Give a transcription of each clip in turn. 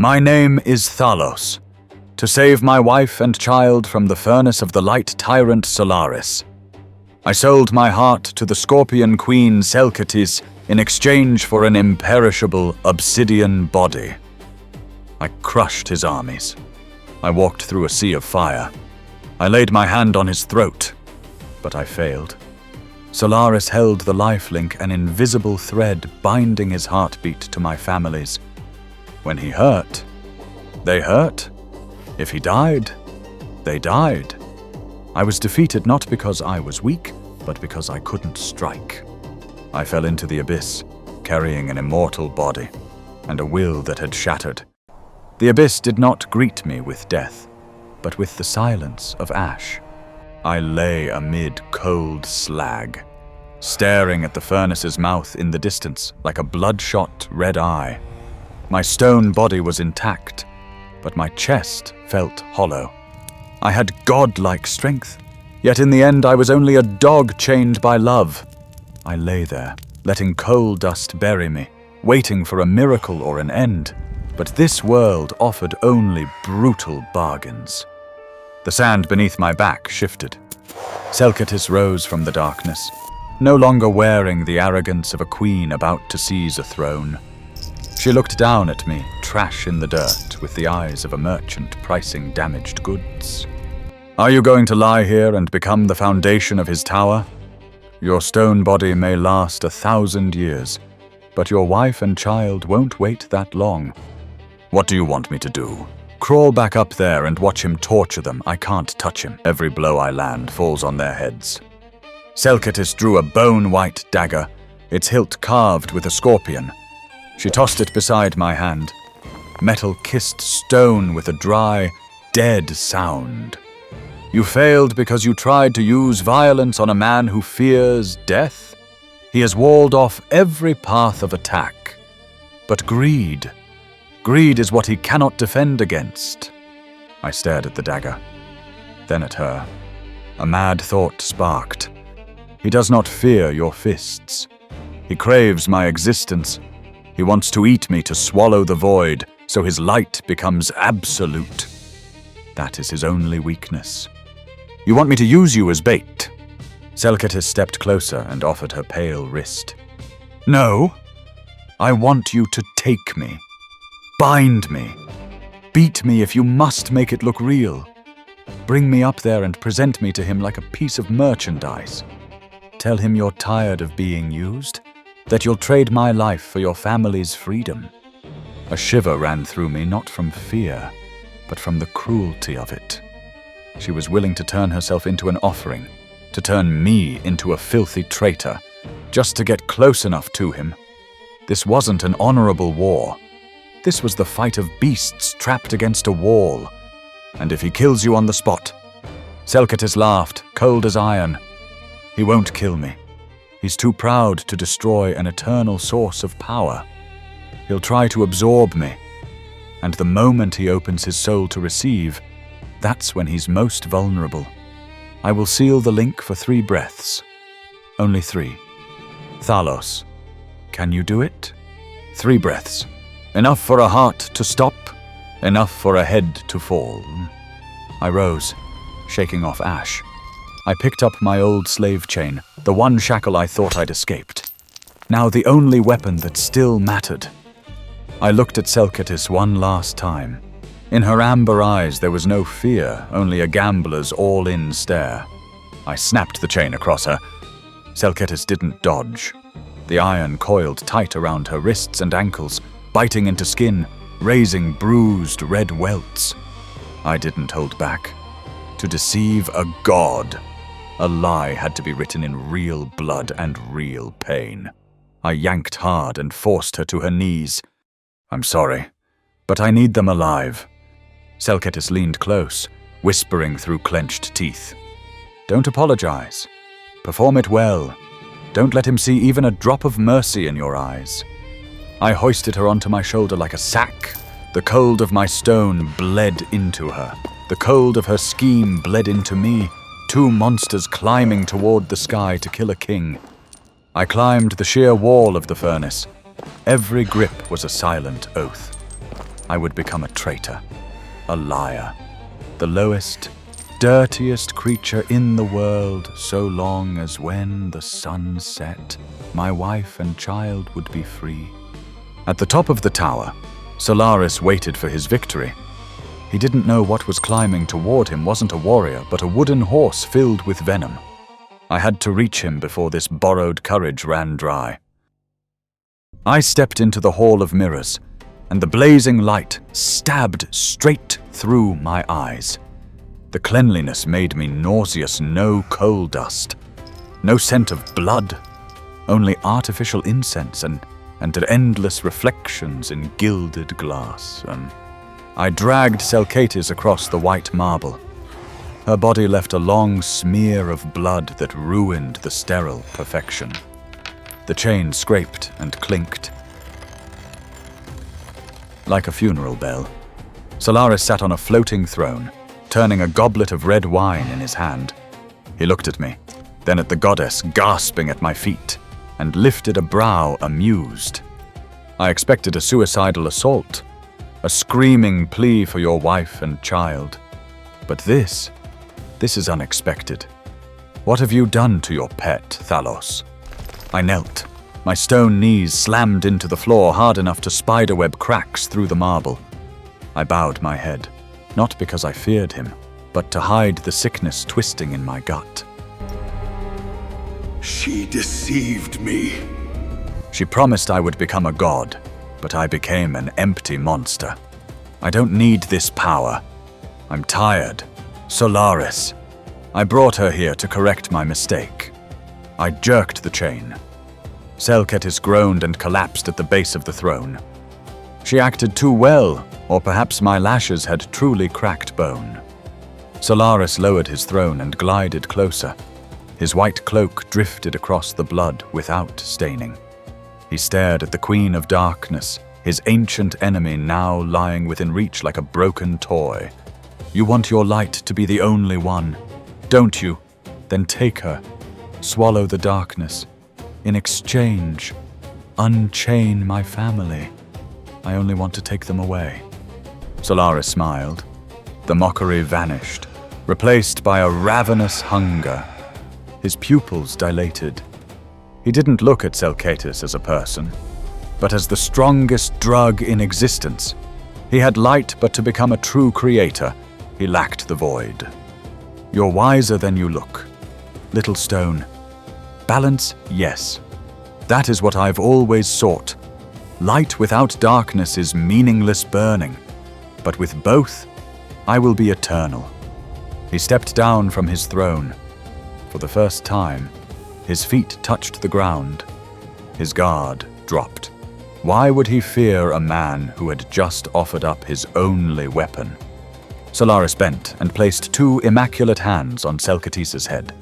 My name is Thalos. To save my wife and child from the furnace of the light tyrant Solaris, I sold my heart to the scorpion queen Selkatis in exchange for an imperishable obsidian body. I crushed his armies. I walked through a sea of fire. I laid my hand on his throat, but I failed. Solaris held the lifelink, an invisible thread binding his heartbeat to my family's. When he hurt, they hurt. If he died, they died. I was defeated not because I was weak, but because I couldn't strike. I fell into the abyss, carrying an immortal body and a will that had shattered. The abyss did not greet me with death, but with the silence of ash. I lay amid cold slag, staring at the furnace's mouth in the distance like a bloodshot red eye. My stone body was intact, but my chest felt hollow. I had godlike strength, yet in the end I was only a dog chained by love. I lay there, letting coal dust bury me, waiting for a miracle or an end, but this world offered only brutal bargains. The sand beneath my back shifted. Selkatis rose from the darkness, no longer wearing the arrogance of a queen about to seize a throne. She looked down at me, trash in the dirt, with the eyes of a merchant pricing damaged goods. Are you going to lie here and become the foundation of his tower? Your stone body may last 1,000 years, but your wife and child won't wait that long. What do you want me to do? Crawl back up there and watch him torture them. I can't touch him. Every blow I land falls on their heads. Selkatis drew a bone-white dagger, its hilt carved with a scorpion. She tossed it beside my hand. Metal kissed stone with a dry, dead sound. You failed because you tried to use violence on a man who fears death? He has walled off every path of attack. But greed is what he cannot defend against. I stared at the dagger, then at her. A mad thought sparked. He does not fear your fists. He craves my existence. He wants to eat me to swallow the void, so his light becomes absolute. That is his only weakness. You want me to use you as bait? Selkatis stepped closer and offered her pale wrist. No, I want you to take me. Bind me. Beat me if you must make it look real. Bring me up there and present me to him like a piece of merchandise. Tell him you're tired of being used, that you'll trade my life for your family's freedom. A shiver ran through me, not from fear, but from the cruelty of it. She was willing to turn herself into an offering, to turn me into a filthy traitor, just to get close enough to him. This wasn't an honorable war. This was the fight of beasts trapped against a wall. And if he kills you on the spot... Selkatis laughed, cold as iron. He won't kill me. He's too proud to destroy an eternal source of power. He'll try to absorb me. And the moment he opens his soul to receive, that's when he's most vulnerable. I will seal the link for 3 breaths. Only 3. Thalos, can you do it? 3 breaths. Enough for a heart to stop, enough for a head to fall. I rose, shaking off ash. I picked up my old slave chain, the one shackle I thought I'd escaped. Now the only weapon that still mattered. I looked at Selkatis one last time. In her amber eyes there was no fear, only a gambler's all-in stare. I snapped the chain across her. Selkatis didn't dodge. The iron coiled tight around her wrists and ankles, biting into skin, raising bruised red welts. I didn't hold back. To deceive a god, a lie had to be written in real blood and real pain. I yanked hard and forced her to her knees. I'm sorry, but I need them alive. Selkatis leaned close, whispering through clenched teeth. Don't apologize. Perform it well. Don't let him see even a drop of mercy in your eyes. I hoisted her onto my shoulder like a sack. The cold of my stone bled into her. The cold of her scheme bled into me. 2 monsters climbing toward the sky to kill a king. I climbed the sheer wall of the furnace. Every grip was a silent oath. I would become a traitor, a liar, the lowest, dirtiest creature in the world, so long as when the sun set, my wife and child would be free. At the top of the tower, Solaris waited for his victory. He didn't know what was climbing toward him wasn't a warrior, but a wooden horse filled with venom. I had to reach him before this borrowed courage ran dry. I stepped into the Hall of Mirrors, and the blazing light stabbed straight through my eyes. The cleanliness made me nauseous, no coal dust, no scent of blood, only artificial incense and endless reflections in gilded glass. I dragged Selkatis across the white marble. Her body left a long smear of blood that ruined the sterile perfection. The chain scraped and clinked like a funeral bell. Solaris sat on a floating throne, turning a goblet of red wine in his hand. He looked at me, then at the goddess gasping at my feet, and lifted a brow amused. I expected a suicidal assault, a screaming plea for your wife and child. But this is unexpected. What have you done to your pet, Thalos? I knelt. My stone knees slammed into the floor hard enough to spiderweb cracks through the marble. I bowed my head, not because I feared him, but to hide the sickness twisting in my gut. She deceived me. She promised I would become a god, but I became an empty monster. I don't need this power. I'm tired. Solaris. I brought her here to correct my mistake. I jerked the chain. Selkatis groaned and collapsed at the base of the throne. She acted too well, or perhaps my lashes had truly cracked bone. Solaris lowered his throne and glided closer. His white cloak drifted across the blood without staining. He stared at the Queen of Darkness, his ancient enemy now lying within reach like a broken toy. You want your light to be the only one, don't you? Then take her. Swallow the darkness. In exchange, unchain my family. I only want to take them away. Solaris smiled. The mockery vanished, replaced by a ravenous hunger. His pupils dilated. He didn't look at Selkatis as a person, but as the strongest drug in existence. He had light, but to become a true creator, he lacked the void. You're wiser than you look. Little stone. Balance, yes. That is what I've always sought. Light without darkness is meaningless burning, but with both, I will be eternal. He stepped down from his throne. For the first time, his feet touched the ground. His guard dropped. Why would he fear a man who had just offered up his only weapon? Solaris bent and placed two immaculate hands on Selkatis' head.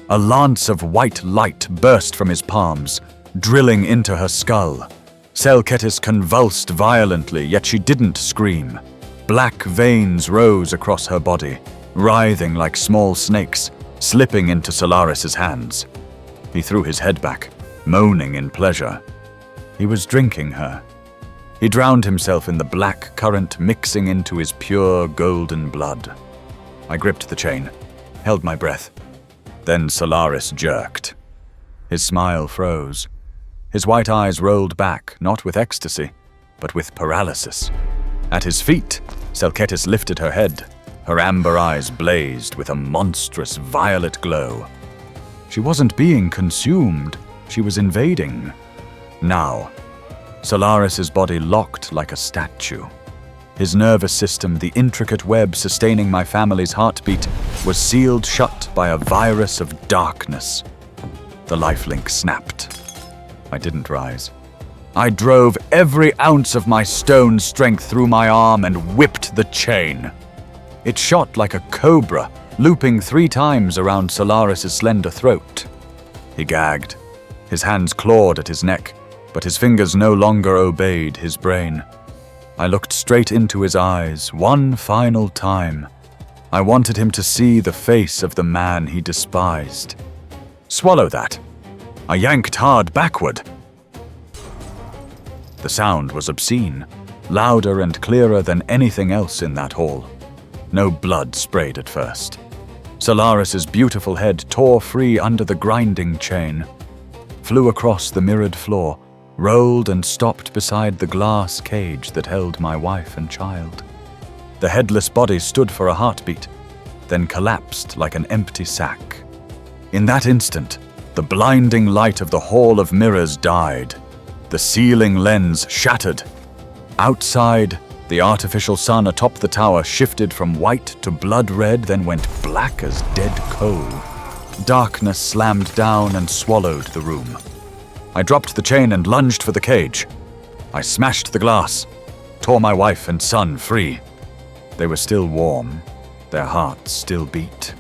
A lance of white light burst from his palms, drilling into her skull. Selkatis convulsed violently, yet she didn't scream. Black veins rose across her body, writhing like small snakes, slipping into Solaris' hands. He threw his head back, moaning in pleasure. He was drinking her. He drowned himself in the black current mixing into his pure golden blood. I gripped the chain, held my breath. Then Solaris jerked. His smile froze. His white eyes rolled back, not with ecstasy, but with paralysis. At his feet, Selkatis lifted her head. Her amber eyes blazed with a monstrous violet glow. She wasn't being consumed, she was invading. Now, Solaris' body locked like a statue. His nervous system, the intricate web sustaining my family's heartbeat, was sealed shut by a virus of darkness. The lifelink snapped. I didn't rise. I drove every ounce of my stone strength through my arm and whipped the chain. It shot like a cobra, looping 3 times around Solaris' slender throat. He gagged. His hands clawed at his neck, but his fingers no longer obeyed his brain. I looked straight into his eyes one final time. I wanted him to see the face of the man he despised. Swallow that. I yanked hard backward. The sound was obscene. louder and clearer than anything else in that hall. No blood sprayed at first. Solaris's beautiful head tore free under the grinding chain, flew across the mirrored floor, rolled and stopped beside the glass cage that held my wife and child. The headless body stood for a heartbeat, then collapsed like an empty sack. In that instant, the blinding light of the Hall of Mirrors died. The ceiling lens shattered. Outside, the artificial sun atop the tower shifted from white to blood red, then went black as dead coal. Darkness slammed down and swallowed the room. I dropped the chain and lunged for the cage. I smashed the glass, tore my wife and son free. They were still warm. Their hearts still beat.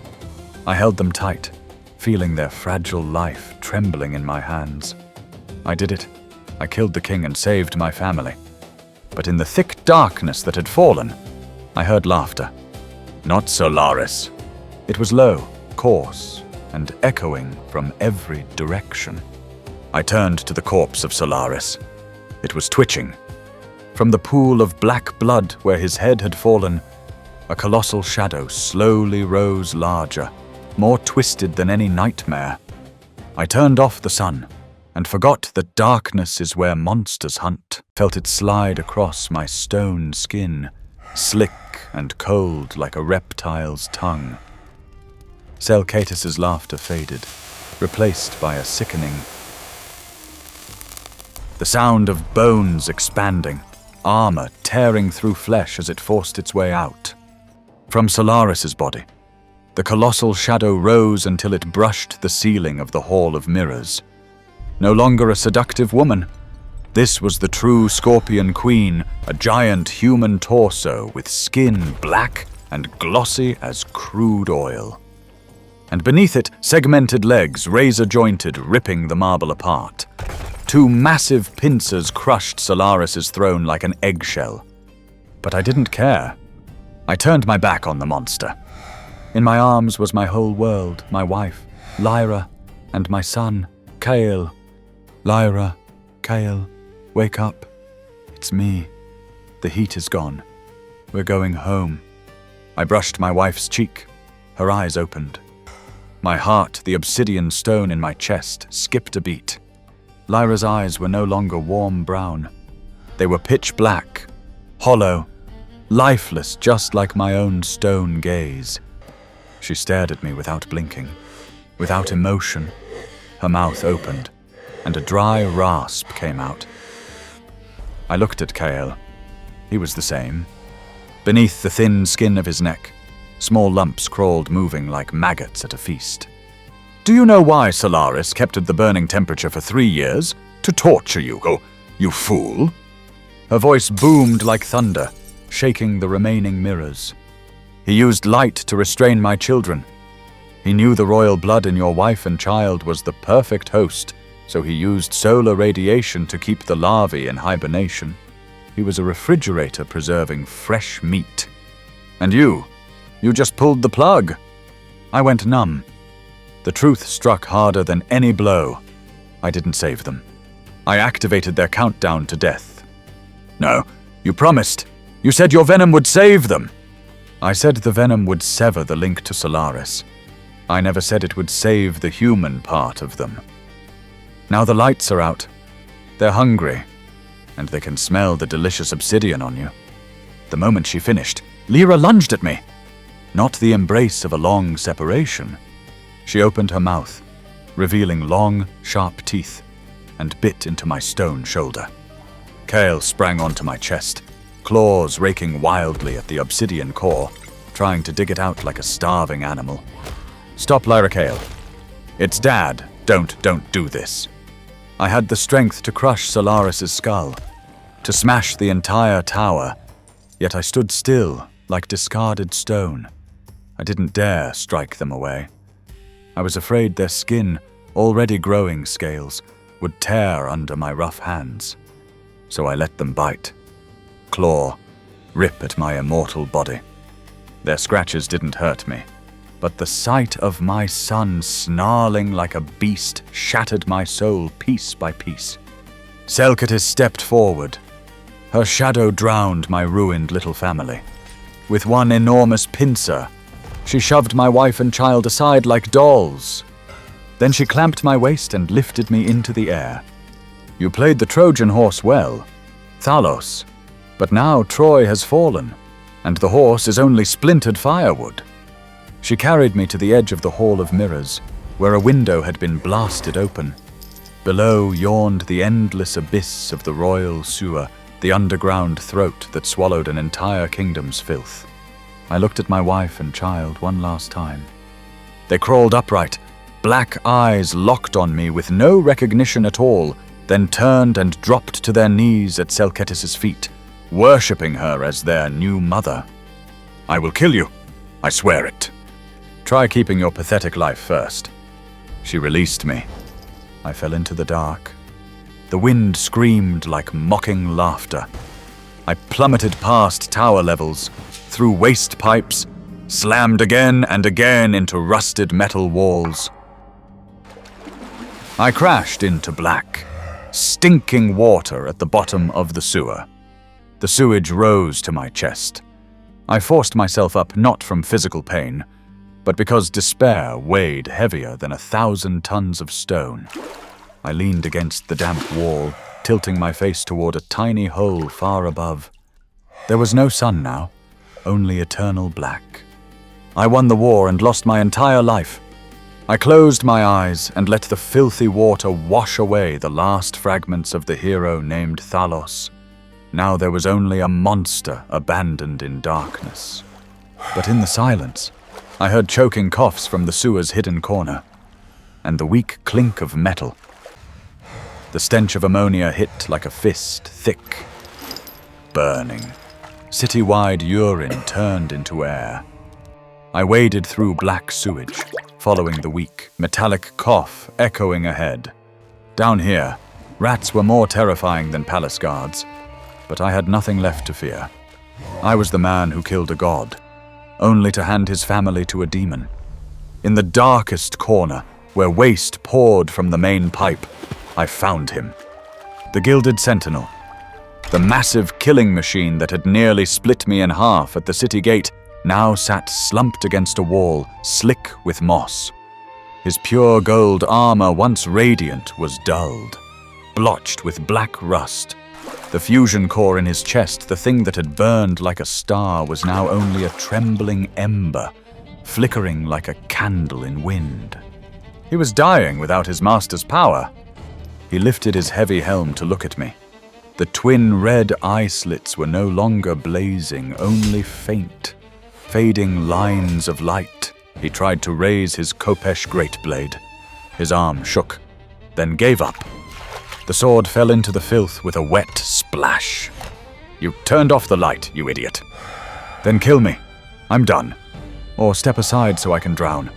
I held them tight, feeling their fragile life trembling in my hands. I did it. I killed the king and saved my family. But in the thick darkness that had fallen, I heard laughter. Not Solaris. It was low, coarse, and echoing from every direction. I turned to the corpse of Solaris. It was twitching. From the pool of black blood where his head had fallen, a colossal shadow slowly rose larger, more twisted than any nightmare. I turned off the sun and forgot that darkness is where monsters hunt. Felt it slide across my stone skin, slick and cold like a reptile's tongue. Selkatus's laughter faded, replaced by a sickening. The sound of bones expanding, armor tearing through flesh as it forced its way out. From Solaris's body, the colossal shadow rose until it brushed the ceiling of the Hall of Mirrors. No longer a seductive woman. This was the true Scorpion Queen, a giant human torso with skin black and glossy as crude oil. And beneath it, segmented legs, razor-jointed, ripping the marble apart. Two massive pincers crushed Solaris's throne like an eggshell. But I didn't care. I turned my back on the monster. In my arms was my whole world, my wife, Lyra, and my son, Kale. Lyra, Kale, wake up. It's me. The heat is gone. We're going home. I brushed my wife's cheek. Her eyes opened. My heart, the obsidian stone in my chest, skipped a beat. Lyra's eyes were no longer warm brown. They were pitch black, hollow, lifeless, just like my own stone gaze. She stared at me without blinking, without emotion. Her mouth opened, and a dry rasp came out. I looked at Kael. He was the same. Beneath the thin skin of his neck, small lumps crawled, moving like maggots at a feast. Do you know why Solaris kept at the burning temperature for 3 years? To torture you, you fool. Her voice boomed like thunder, shaking the remaining mirrors. He used light to restrain my children. He knew the royal blood in your wife and child was the perfect host, so he used solar radiation to keep the larvae in hibernation. He was a refrigerator preserving fresh meat. And you just pulled the plug. I went numb. The truth struck harder than any blow. I didn't save them. I activated their countdown to death. No, you promised. You said your venom would save them. I said the venom would sever the link to Solaris. I never said it would save the human part of them. Now the lights are out. They're hungry, and they can smell the delicious obsidian on you. The moment she finished, Lyra lunged at me. Not the embrace of a long separation. She opened her mouth, revealing long, sharp teeth, and bit into my stone shoulder. Kael sprang onto my chest, claws raking wildly at the obsidian core, trying to dig it out like a starving animal. Stop, Lyra Kael. It's Dad. Don't do this. I had the strength to crush Solaris's skull, to smash the entire tower, yet I stood still like discarded stone. I didn't dare strike them away. I was afraid their skin, already growing scales, would tear under my rough hands. So I let them bite, claw, rip at my immortal body. Their scratches didn't hurt me, but the sight of my son snarling like a beast shattered my soul piece by piece. Selkatus stepped forward. Her shadow drowned my ruined little family. With one enormous pincer, she shoved my wife and child aside like dolls. Then she clamped my waist and lifted me into the air. You played the Trojan horse well, Thalos, but now Troy has fallen, and the horse is only splintered firewood. She carried me to the edge of the Hall of Mirrors, where a window had been blasted open. Below yawned the endless abyss of the royal sewer, the underground throat that swallowed an entire kingdom's filth. I looked at my wife and child one last time. They crawled upright, black eyes locked on me with no recognition at all, then turned and dropped to their knees at Selketis' feet, worshipping her as their new mother. I will kill you. I swear it. Try keeping your pathetic life first. She released me. I fell into the dark. The wind screamed like mocking laughter. I plummeted past tower levels, through waste pipes, slammed again and again into rusted metal walls. I crashed into black, stinking water at the bottom of the sewer. The sewage rose to my chest. I forced myself up not from physical pain, but because despair weighed heavier than 1,000 tons of stone. I leaned against the damp wall, tilting my face toward a tiny hole far above. There was no sun now, only eternal black. I won the war and lost my entire life. I closed my eyes and let the filthy water wash away the last fragments of the hero named Thalos. Now there was only a monster abandoned in darkness. But in the silence, I heard choking coughs from the sewer's hidden corner, and the weak clink of metal. The stench of ammonia hit like a fist, thick, burning. City-wide urine turned into air. I waded through black sewage, following the weak, metallic cough echoing ahead. Down here, rats were more terrifying than palace guards, but I had nothing left to fear. I was the man who killed a god, only to hand his family to a demon. In the darkest corner, where waste poured from the main pipe, I found him. The Gilded Sentinel. The massive killing machine that had nearly split me in half at the city gate now sat slumped against a wall, slick with moss. His pure gold armor, once radiant, was dulled, blotched with black rust. The fusion core in his chest, the thing that had burned like a star, was now only a trembling ember, flickering like a candle in wind. He was dying without his master's power. He lifted his heavy helm to look at me. The twin red eye slits were no longer blazing, only faint, fading lines of light. He tried to raise his Kopesh greatblade. His arm shook, then gave up. The sword fell into the filth with a wet splash. You turned off the light, you idiot. Then kill me. I'm done. Or step aside so I can drown.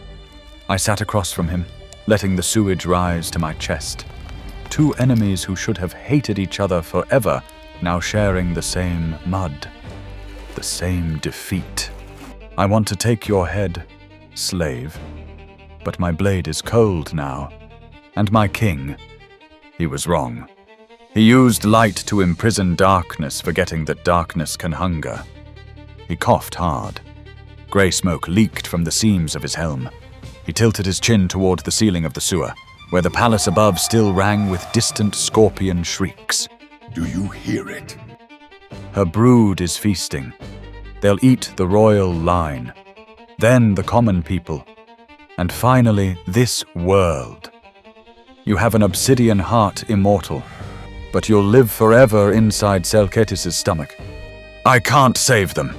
I sat across from him, letting the sewage rise to my chest. Two enemies who should have hated each other forever, now sharing the same mud, the same defeat. I want to take your head, slave, but my blade is cold now, and my king, he was wrong. He used light to imprison darkness, forgetting that darkness can hunger. He coughed hard. Grey smoke leaked from the seams of his helm. He tilted his chin toward the ceiling of the sewer, where the palace above still rang with distant scorpion shrieks. Do you hear it? Her brood is feasting. They'll eat the royal line, then the common people, and finally this world. You have an obsidian heart, immortal, but you'll live forever inside Selketis' stomach. I can't save them.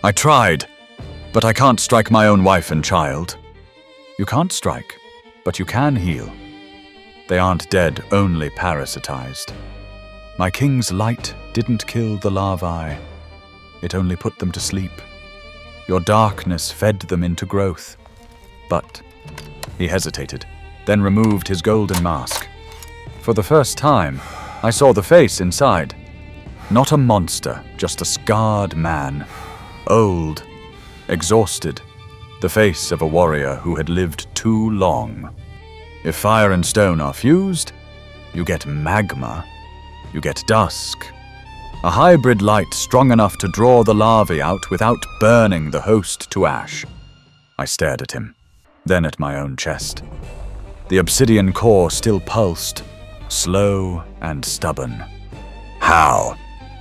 I tried, but I can't strike my own wife and child. You can't strike, but you can heal. They aren't dead, only parasitized. My king's light didn't kill the larvae. It only put them to sleep. Your darkness fed them into growth. But he hesitated, then removed his golden mask. For the first time, I saw the face inside. Not a monster, just a scarred man. Old, exhausted, the face of a warrior who had lived too long. If fire and stone are fused, you get magma, you get dusk, A hybrid light strong enough to draw the larvae out without burning the host to ash. I stared at him, then at my own chest. The obsidian core still pulsed, slow and stubborn. How?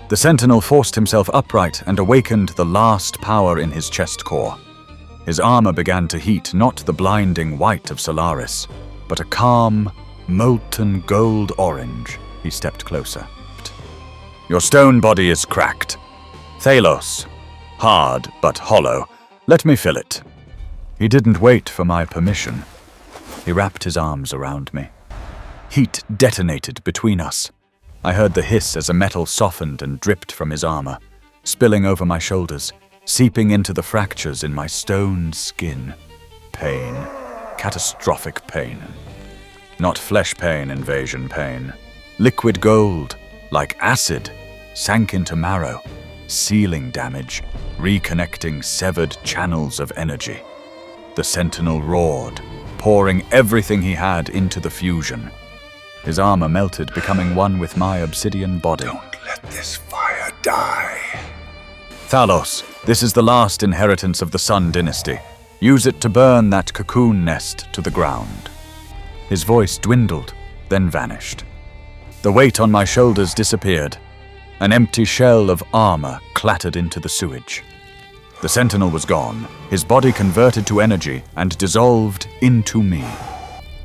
The sentinel forced himself upright and awakened the last power in his chest core. His armor began to heat not the blinding white of Solaris, but a calm, molten gold orange. He stepped closer. Your stone body is cracked. Thalos. Hard, but hollow. Let me fill it. He didn't wait for my permission. He wrapped his arms around me. Heat detonated between us. I heard the hiss as a metal softened and dripped from his armor, spilling over my shoulders, seeping into the fractures in my stone skin. Pain. Catastrophic pain. Not flesh pain, invasion pain. Liquid gold, like acid, sank into marrow, sealing damage, reconnecting severed channels of energy. The sentinel roared, pouring everything he had into the fusion. His armor melted, becoming one with my obsidian body. Don't let this fire die. Thalos, this is the last inheritance of the Sun Dynasty. Use it to burn that cocoon nest to the ground. His voice dwindled, then vanished. The weight on my shoulders disappeared. An empty shell of armor clattered into the sewage. The sentinel was gone, his body converted to energy and dissolved into me.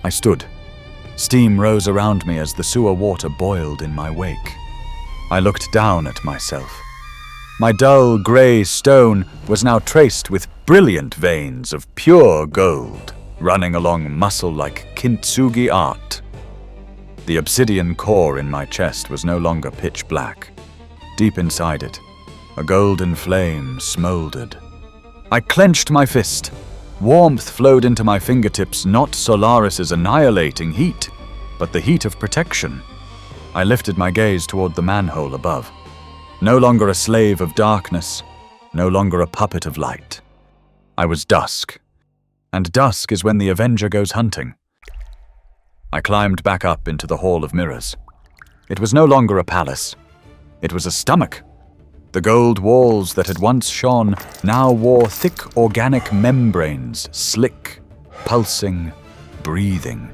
I stood. Steam rose around me as the sewer water boiled in my wake. I looked down at myself. My dull gray stone was now traced with brilliant veins of pure gold, running along muscle like kintsugi art. The obsidian core in my chest was no longer pitch black. Deep inside it, a golden flame smoldered. I clenched my fist. Warmth flowed into my fingertips, not Solaris's annihilating heat, but the heat of protection. I lifted my gaze toward the manhole above. No longer a slave of darkness, no longer a puppet of light. I was dusk, and dusk is when the Avenger goes hunting. I climbed back up into the Hall of Mirrors. It was no longer a palace. It was a stomach. The gold walls that had once shone now wore thick organic membranes, slick, pulsing, breathing.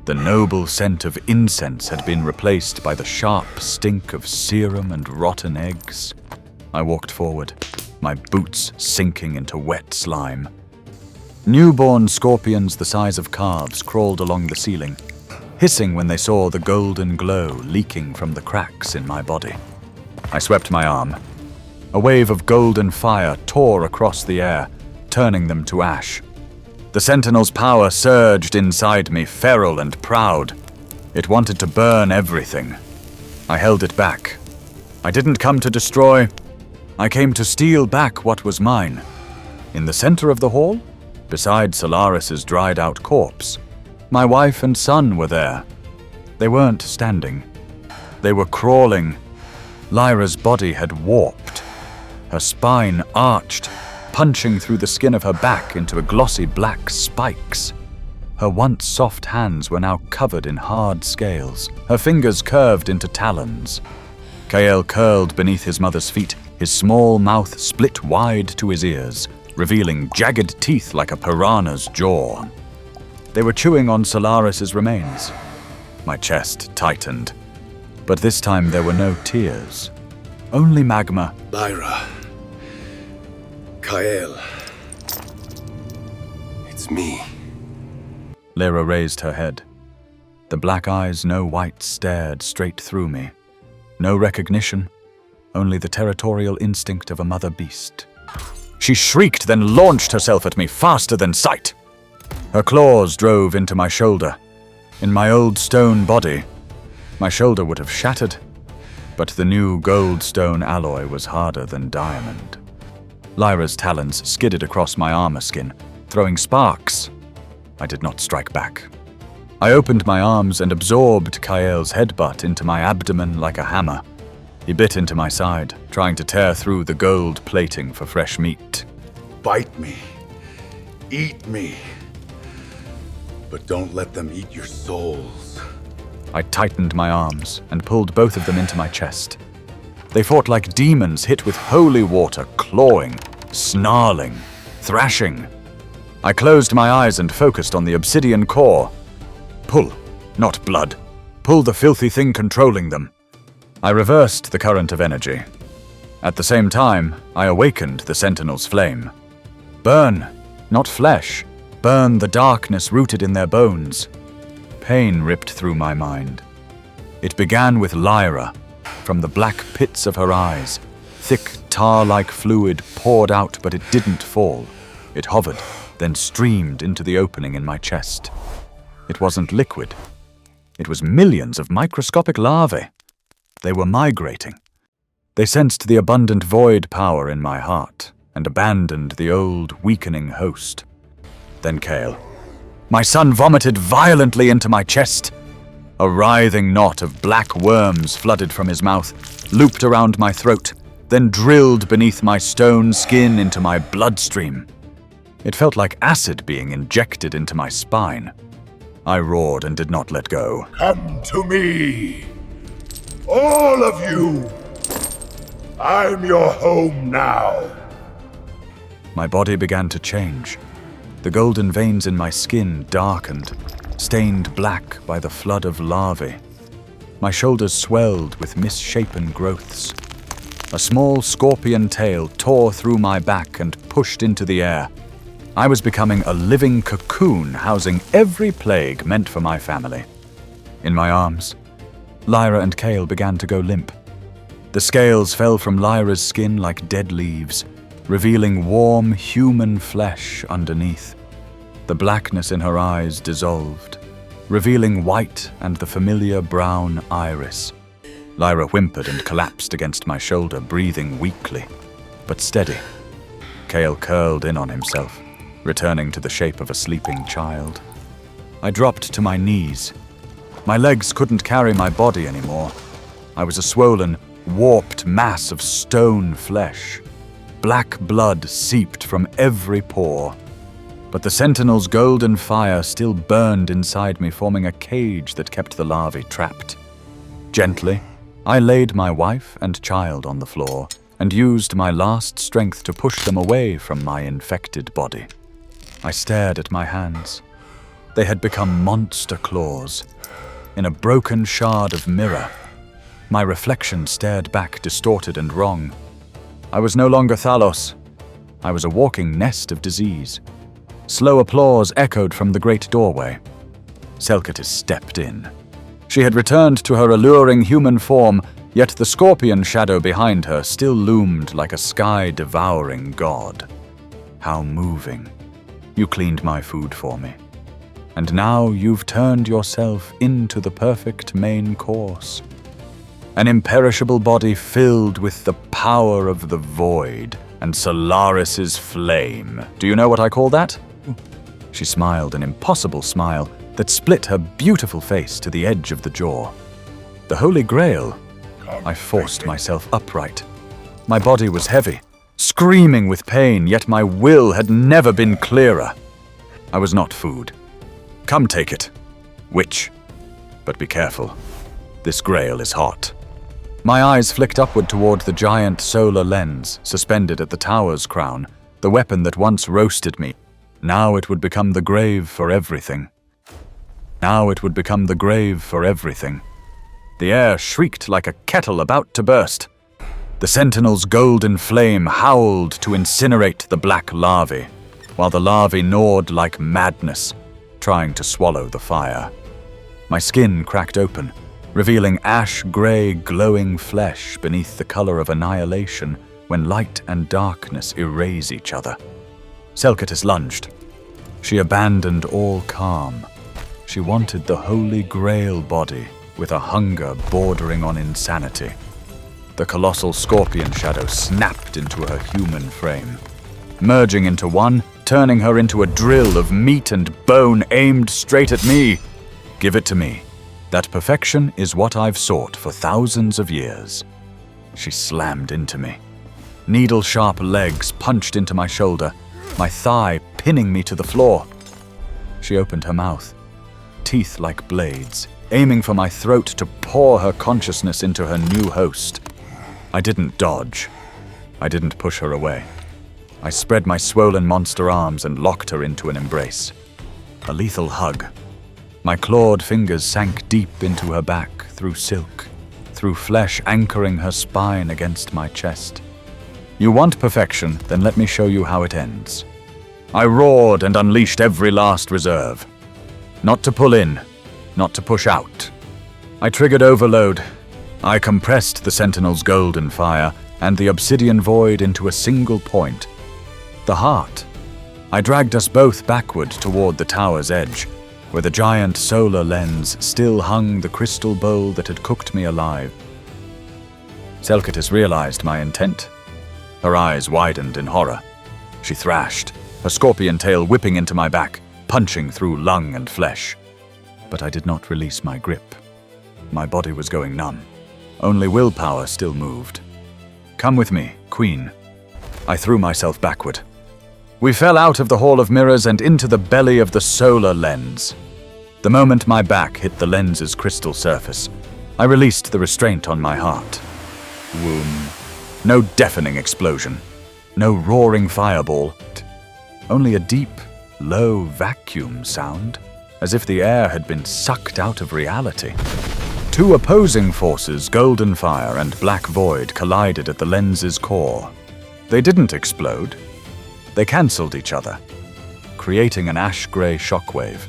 The noble scent of incense had been replaced by the sharp stink of serum and rotten eggs. I walked forward, my boots sinking into wet slime. Newborn scorpions the size of calves crawled along the ceiling, hissing when they saw the golden glow leaking from the cracks in my body. I swept my arm. A wave of golden fire tore across the air, turning them to ash. The sentinel's power surged inside me, feral and proud. It wanted to burn everything. I held it back. I didn't come to destroy. I came to steal back what was mine. In the center of the hall, beside Solaris's dried-out corpse, my wife and son were there. They weren't standing. They were crawling. Lyra's body had warped. Her spine arched, punching through the skin of her back into glossy black spikes. Her once soft hands were now covered in hard scales, her fingers curved into talons. Kael curled beneath his mother's feet, his small mouth split wide to his ears, revealing jagged teeth like a piranha's jaw. They were chewing on Solaris's remains. My chest tightened. But this time there were no tears. Only magma. Lyra. Kael. It's me. Lyra raised her head. The black eyes, no white, stared straight through me. No recognition, only the territorial instinct of a mother beast. She shrieked, then launched herself at me faster than sight. Her claws drove into my shoulder. In my old stone body, my shoulder would have shattered, but the new gold stone alloy was harder than diamond. Lyra's talons skidded across my armor skin, throwing sparks. I did not strike back. I opened my arms and absorbed Kael's headbutt into my abdomen like a hammer. He bit into my side, trying to tear through the gold plating for fresh meat. Bite me. Eat me. But don't let them eat your souls. I tightened my arms and pulled both of them into my chest. They fought like demons hit with holy water, clawing, snarling, thrashing. I closed my eyes and focused on the obsidian core. Pull, not blood. Pull the filthy thing controlling them. I reversed the current of energy. At the same time, I awakened the Sentinel's flame. Burn, not flesh. Burn the darkness rooted in their bones. Pain ripped through my mind. It began with Lyra. From the black pits of her eyes, thick tar-like fluid poured out, but it didn't fall. It hovered, then streamed into the opening in my chest. It wasn't liquid. It was millions of microscopic larvae. They were migrating. They sensed the abundant void power in my heart and abandoned the old, weakening host. Then Kale. My son vomited violently into my chest. A writhing knot of black worms flooded from his mouth, looped around my throat, then drilled beneath my stone skin into my bloodstream. It felt like acid being injected into my spine. I roared and did not let go. Come to me! All of you! I'm your home now! My body began to change. The golden veins in my skin darkened, stained black by the flood of larvae. My shoulders swelled with misshapen growths. A small scorpion tail tore through my back and pushed into the air. I was becoming a living cocoon housing every plague meant for my family. In my arms, Lyra and Kale began to go limp. The scales fell from Lyra's skin like dead leaves, revealing warm human flesh underneath. The blackness in her eyes dissolved, revealing white and the familiar brown iris. Lyra whimpered and collapsed against my shoulder, breathing weakly, but steady. Kale curled in on himself, returning to the shape of a sleeping child. I dropped to my knees. My legs couldn't carry my body anymore. I was a swollen, warped mass of stone flesh. Black blood seeped from every pore. But the Sentinel's golden fire still burned inside me, forming a cage that kept the larvae trapped. Gently, I laid my wife and child on the floor and used my last strength to push them away from my infected body. I stared at my hands. They had become monster claws. In a broken shard of mirror, my reflection stared back, distorted and wrong. I was no longer Thalos. I was a walking nest of disease. Slow applause echoed from the great doorway. Selkatis stepped in. She had returned to her alluring human form, yet the scorpion shadow behind her still loomed like a sky-devouring god. How moving. You cleaned my food for me. And now you've turned yourself into the perfect main course. An imperishable body filled with the power of the void and Solaris's flame. Do you know what I call that? She smiled an impossible smile that split her beautiful face to the edge of the jaw. The Holy Grail. I forced myself upright. My body was heavy, screaming with pain, yet my will had never been clearer. I was not food. Come take it, witch. But be careful. This Grail is hot. My eyes flicked upward toward the giant solar lens suspended at the tower's crown, the weapon that once roasted me. Now it would become the grave for everything. Now it would become the grave for everything. The air shrieked like a kettle about to burst. The Sentinel's golden flame howled to incinerate the black larvae, while the larvae gnawed like madness, trying to swallow the fire. My skin cracked open, revealing ash-gray glowing flesh beneath the color of annihilation when light and darkness erase each other. Selkatis lunged. She abandoned all calm. She wanted the Holy Grail body with a hunger bordering on insanity. The colossal scorpion shadow snapped into her human frame, merging into one, turning her into a drill of meat and bone aimed straight at me. Give it to me. That perfection is what I've sought for thousands of years. She slammed into me. Needle-sharp legs punched into my shoulder, my thigh pinning me to the floor. She opened her mouth, teeth like blades, aiming for my throat to pour her consciousness into her new host. I didn't dodge. I didn't push her away. I spread my swollen monster arms and locked her into an embrace. A lethal hug. My clawed fingers sank deep into her back, through silk, through flesh anchoring her spine against my chest. You want perfection, then let me show you how it ends. I roared and unleashed every last reserve. Not to pull in, not to push out. I triggered overload. I compressed the Sentinel's golden fire and the obsidian void into a single point. The heart. I dragged us both backward toward the tower's edge, where the giant solar lens still hung the crystal bowl that had cooked me alive. Selkatis realized my intent. Her eyes widened in horror. She thrashed, her scorpion tail whipping into my back, punching through lung and flesh. But I did not release my grip. My body was going numb. Only willpower still moved. Come with me, Queen. I threw myself backward. We fell out of the Hall of Mirrors and into the belly of the solar lens. The moment my back hit the lens's crystal surface, I released the restraint on my heart. Womb. No deafening explosion. No roaring fireball. Only a deep, low vacuum sound, as if the air had been sucked out of reality. Two opposing forces, golden fire and black void, collided at the lens's core. They didn't explode. They cancelled each other, creating an ash-gray shockwave.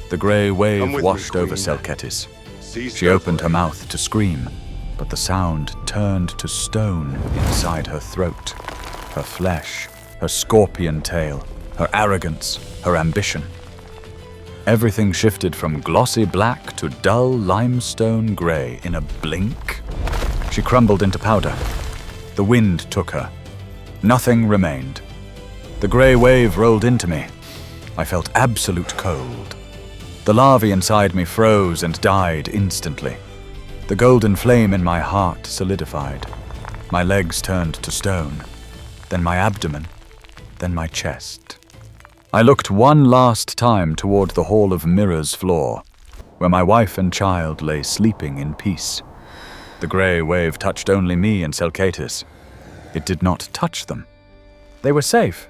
The grey wave washed over Selkatis. She opened her mouth to scream, but the sound turned to stone inside her throat. Her flesh, her scorpion tail, her arrogance, her ambition. Everything shifted from glossy black to dull limestone grey in a blink. She crumbled into powder. The wind took her. Nothing remained. The grey wave rolled into me. I felt absolute cold. The larvae inside me froze and died instantly. The golden flame in my heart solidified. My legs turned to stone, then my abdomen, then my chest. I looked one last time toward the Hall of Mirrors floor, where my wife and child lay sleeping in peace. The grey wave touched only me and Selkatis. It did not touch them. They were safe.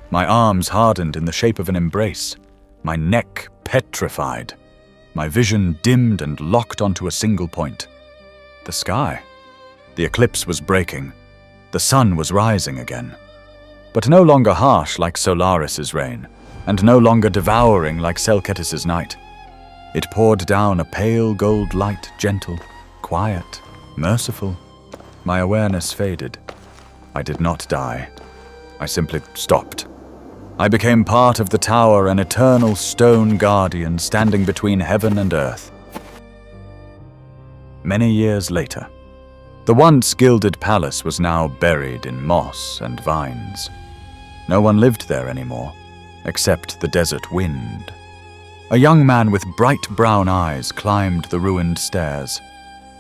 My arms hardened in the shape of an embrace, my neck petrified, my vision dimmed and locked onto a single point. The sky. The eclipse was breaking. The sun was rising again. But no longer harsh like Solaris's rain, and no longer devouring like Selkatis's night. It poured down a pale gold light, gentle, quiet, merciful. My awareness faded. I did not die. I simply stopped. I became part of the tower, an eternal stone guardian standing between heaven and earth. Many years later, the once gilded palace was now buried in moss and vines. No one lived there anymore, except the desert wind. A young man with bright brown eyes climbed the ruined stairs.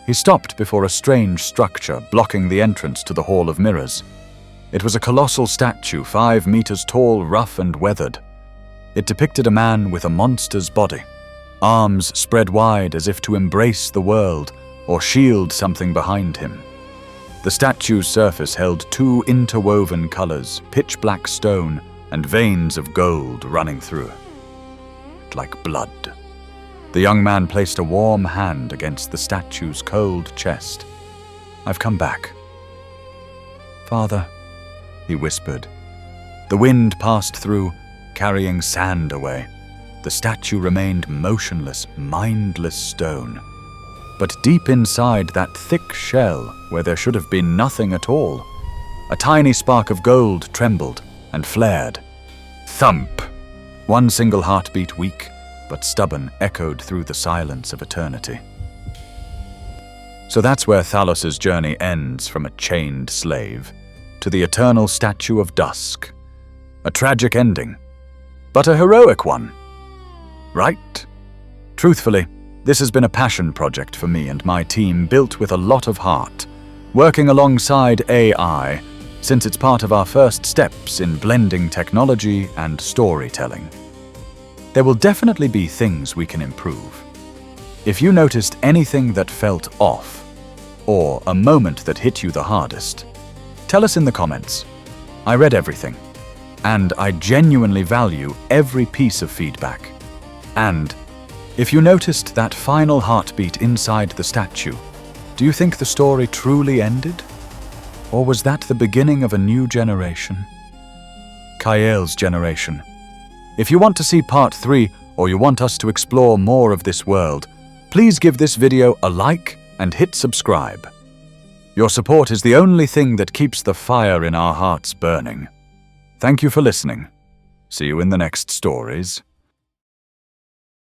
He stopped before a strange structure blocking the entrance to the Hall of Mirrors. It was a colossal statue, 5 meters tall, rough and weathered. It depicted a man with a monster's body, arms spread wide as if to embrace the world or shield something behind him. The statue's surface held 2 interwoven colors, pitch black stone and veins of gold running through it, like blood. The young man placed a warm hand against the statue's cold chest. "I've come back." "Father," he whispered. The wind passed through, carrying sand away. The statue remained motionless, mindless stone. But deep inside that thick shell, where there should have been nothing at all, a tiny spark of gold trembled and flared. Thump! One single heartbeat, weak but stubborn, echoed through the silence of eternity. So that's where Thalos's journey ends, from a chained slave to the eternal statue of dusk. A tragic ending, but a heroic one. Right? Truthfully, this has been a passion project for me and my team, built with a lot of heart, working alongside AI, since it's part of our first steps in blending technology and storytelling. There will definitely be things we can improve. If you noticed anything that felt off, or a moment that hit you the hardest? Tell us in the comments. I read everything, and I genuinely value every piece of feedback. And if you noticed that final heartbeat inside the statue, do you think the story truly ended? Or was that the beginning of a new generation? Kael's generation. If you want to see part 3, or you want us to explore more of this world, please give this video a like and hit subscribe. Your support is the only thing that keeps the fire in our hearts burning. Thank you for listening. See you in the next stories.